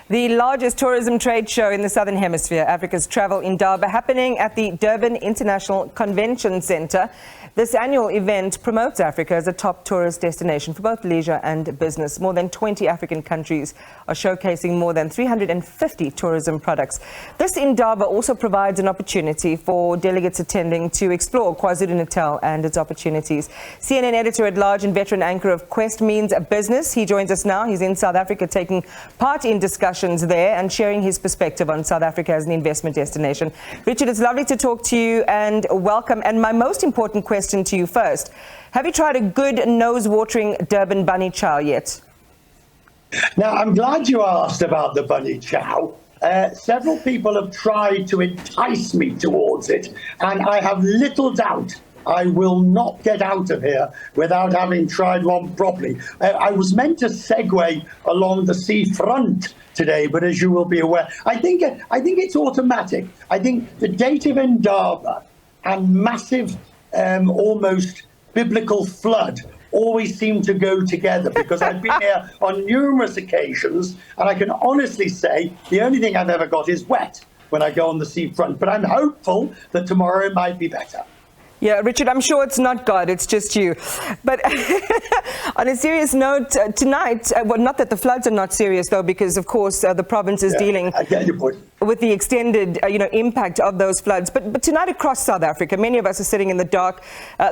The largest tourism trade show in the Southern Hemisphere, Africa's Travel Indaba, happening at the Durban International Convention Centre. This annual event promotes Africa as a top tourist destination for both leisure and business. More than 20 African countries are showcasing more than 350 tourism products. This Indaba also provides an opportunity for delegates attending to explore KwaZulu-Natal and its opportunities. CNN editor-at-large and veteran anchor of Quest Means Business, he joins us now. He's in South Africa taking part in discussions there and sharing his perspective on South Africa as an investment destination. Richard, it's lovely to talk to you and welcome. And my most important question to you first. Have you tried a good nose-watering Durban bunny chow yet? Now, I'm glad you asked about the bunny chow. Several people have tried to entice me towards it, and I have little doubt I will not get out of here without having tried one properly. I was meant to segue along the seafront today, but as you will be aware, I think it's automatic. I think the date of Indaba and massive almost biblical flood always seem to go together, because I've been here on numerous occasions, and I can honestly say the only thing I've ever got is wet when I go on the seafront. But I'm hopeful that tomorrow it might be better. Yeah, Richard, I'm sure it's not God, it's just you. But on a serious note, tonight, well, not that the floods are not serious, though, because, of course, the province is dealing with the extended, impact of those floods. But tonight across South Africa, many of us are sitting in the dark.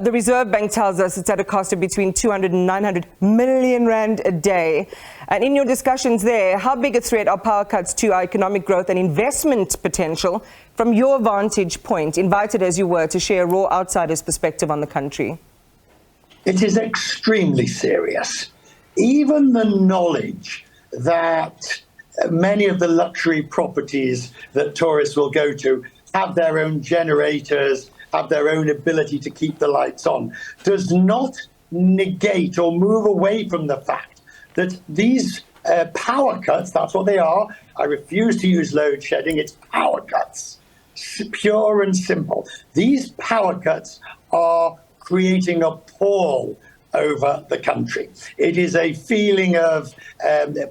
The Reserve Bank tells us it's at a cost of between 200 and 900 million rand a day. And in your discussions there, how big a threat are power cuts to our economic growth and investment potential from your vantage point, invited as you were to share a raw outsider's perspective on the country? It is extremely serious. Even the knowledge that many of the luxury properties that tourists will go to have their own generators, have their own ability to keep the lights on, does not negate or move away from the fact that these power cuts, that's what they are. I refuse to use load shedding, it's power cuts. Pure and simple. These power cuts are creating a pall over the country. It is a feeling of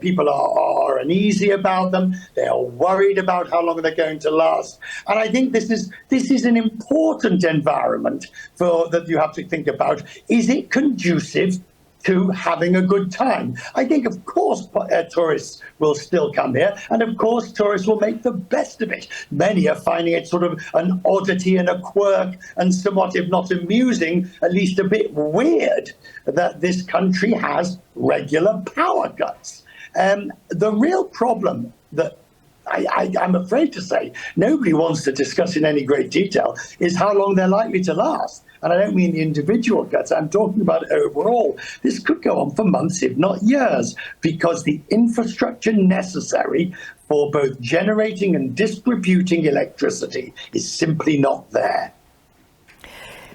people are uneasy about them. They are worried about how long they're going to last. And I think this is an important environment that you have to think about. Is it conducive to having a good time? I think, of course, tourists will still come here, and of course, tourists will make the best of it. Many are finding it sort of an oddity and a quirk, and somewhat, if not amusing, at least a bit weird, that this country has regular power cuts. The real problem that I'm afraid to say nobody wants to discuss in any great detail is how long they're likely to last. And I don't mean the individual cuts, I'm talking about overall. This could go on for months, if not years, because the infrastructure necessary for both generating and distributing electricity is simply not there.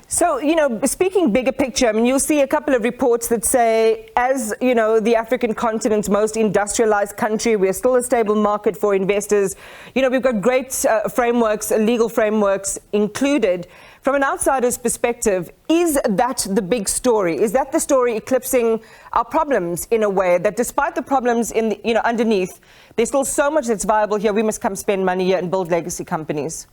So, speaking bigger picture, I mean, you'll see a couple of reports that say, as, the African continent's most industrialized country, we're still a stable market for investors. We've got great frameworks, legal frameworks included. From an outsider's perspective, is that the big story? Is that the story eclipsing our problems in a way that despite the problems in underneath, there's still so much that's viable here, we must come spend money here and build legacy companies?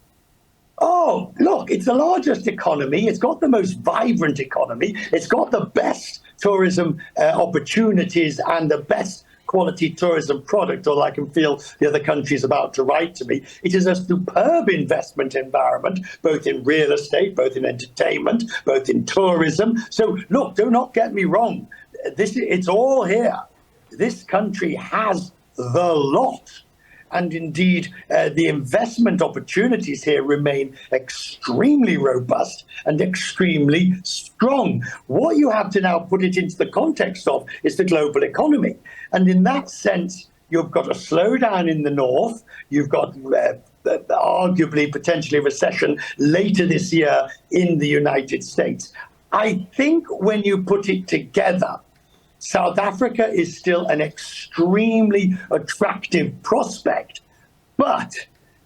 Oh, look, it's the largest economy. It's got the most vibrant economy. It's got the best tourism opportunities and the best quality tourism product, or I can feel the other countries about to write to me. It is a superb investment environment, both in real estate, both in entertainment, both in tourism. So, look, do not get me wrong. It's all here. This country has the lot. And indeed, the investment opportunities here remain extremely robust and extremely strong. What you have to now put it into the context of is the global economy. And in that sense, you've got a slowdown in the north. You've got arguably potentially recession later this year in the United States. I think when you put it together, South Africa is still an extremely attractive prospect, but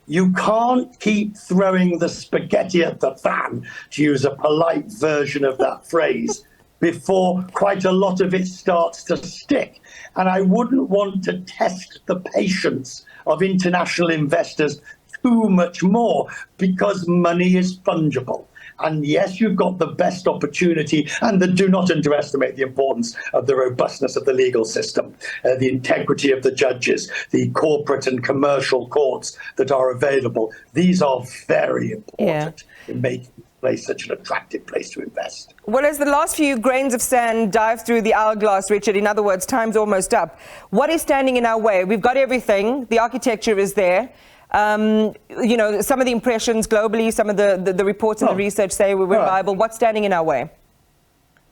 you can't keep throwing the spaghetti at the fan, to use a polite version of that phrase, before quite a lot of it starts to stick. And I wouldn't want to test the patience of international investors too much more, because money is fungible. And yes, you've got the best opportunity, and do not underestimate the importance of the robustness of the legal system, the integrity of the judges, the corporate and commercial courts that are available. These are very important in making this place such an attractive place to invest. Well, as the last few grains of sand dive through the hourglass, Richard, in other words, time's almost up. What is standing in our way? We've got everything. The architecture is there. You know, some of the impressions globally, some of the reports and the research say we're viable. What's standing in our way?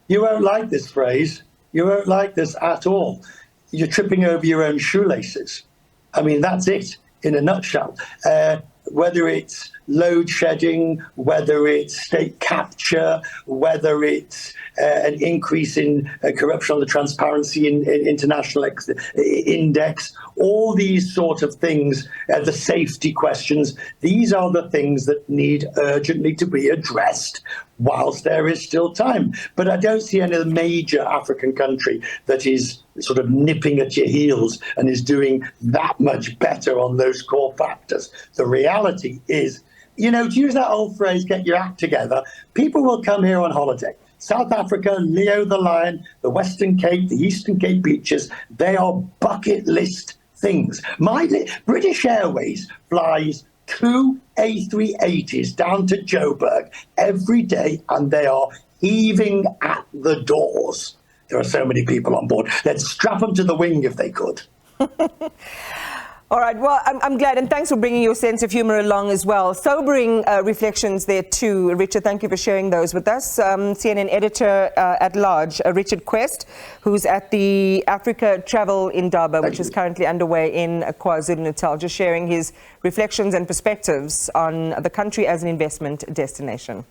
You won't like this phrase. You won't like this at all. You're tripping over your own shoelaces. I mean, that's it in a nutshell. Whether it's load shedding, whether it's state capture, whether it's an increase in corruption on the Transparency in International Index, all these sort of things, the safety questions, these are the things that need urgently to be addressed whilst there is still time. But I don't see any major African country that is sort of nipping at your heels and is doing that much better on those core factors. The reality is, you know, to use that old phrase, get your act together, people will come here on holiday. South Africa, Leo the Lion, the Western Cape, the Eastern Cape beaches, they are bucket list things. British Airways flies 2 A380s down to Joburg every day, and they are heaving at the doors. There are so many people on board. They'd strap them to the wing if they could. All right, well, I'm glad, and thanks for bringing your sense of humour along as well. Sobering reflections there too, Richard. Thank you for sharing those with us. CNN editor at large, Richard Quest, who's at the Africa Travel Indaba, which is currently underway in KwaZulu-Natal, just sharing his reflections and perspectives on the country as an investment destination.